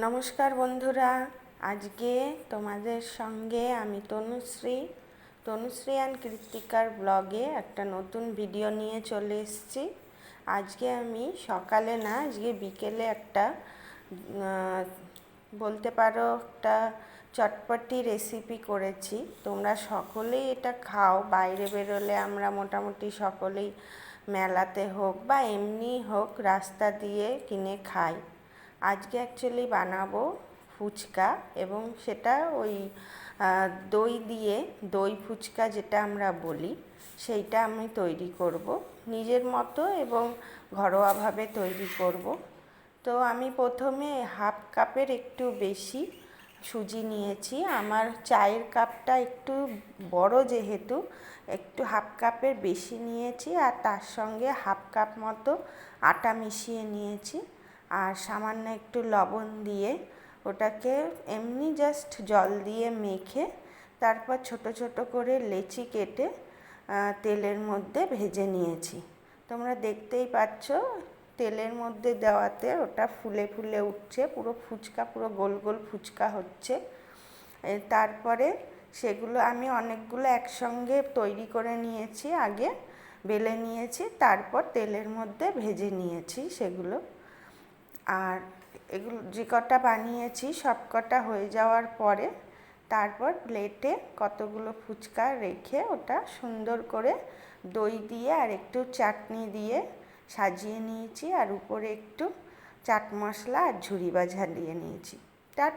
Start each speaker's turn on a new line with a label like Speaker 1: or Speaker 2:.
Speaker 1: নমস্কার বন্ধুরা, আজকে তোমাদের সঙ্গে আমি তনুশ্রী অ্যান্ড কৃত্তিকার ব্লগে একটা নতুন ভিডিও নিয়ে চলে এসেছি। আজকে আমি সকালে না, আজকে বিকেলে একটা বলতে পারো একটা চটপটি রেসিপি করেছি। তোমরা সকলেই এটা খাও, বাইরে বেরোলে আমরা মোটামুটি সকলেই মেলাতে হোক বা এমনি হোক রাস্তা দিয়ে কিনে খাই। আজকে অ্যাকচুয়ালি বানাবো ফুচকা, এবং সেটা ওই দই দিয়ে, দই ফুচকা যেটা আমরা বলি, সেইটা আমি তৈরি করব নিজের মতো এবং ঘরোয়াভাবে তৈরি করব। তো আমি প্রথমে হাফ কাপের একটু বেশি সুজি নিয়েছি। আমার চায়ের কাপটা একটু বড়, যেহেতু একটু হাফ কাপের বেশি নিয়েছি, আর তার সঙ্গে হাফ কাপ মতো আটা মিশিয়ে নিয়েছি। আর সামান্য একটু লবণ দিয়ে ওটাকে এমনি জাস্ট জল দিয়ে মেখে তারপর ছোট ছোট করে লেচি কেটে তেলের মধ্যে ভেজে নিয়েছি। তোমরা দেখতেই পাচ্ছ তেলের মধ্যে দেওয়াতে ওটা ফুলে ফুলে উঠছে, পুরো ফুচকা, পুরো গোল গোল ফুচকা হচ্ছে। তারপরে সেগুলো আমি অনেকগুলো একসঙ্গে তৈরি করে নিয়েছি, আগে বেলে নিয়েছি, তারপর তেলের মধ্যে ভেজে নিয়েছি সেগুলো। আর এগুলো যে কটা বানিয়েছি সব কটা হয়ে যাওয়ার পরে তারপর প্লেটে কতগুলো ফুচকা রেখে ওটা সুন্দর করে দই দিয়ে আর একটু চাটনি দিয়ে সাজিয়ে নিয়েছি, আর উপরে একটু চাট মশলা আর ঝুরি ভাজা দিয়ে নিয়েছি। টাটা।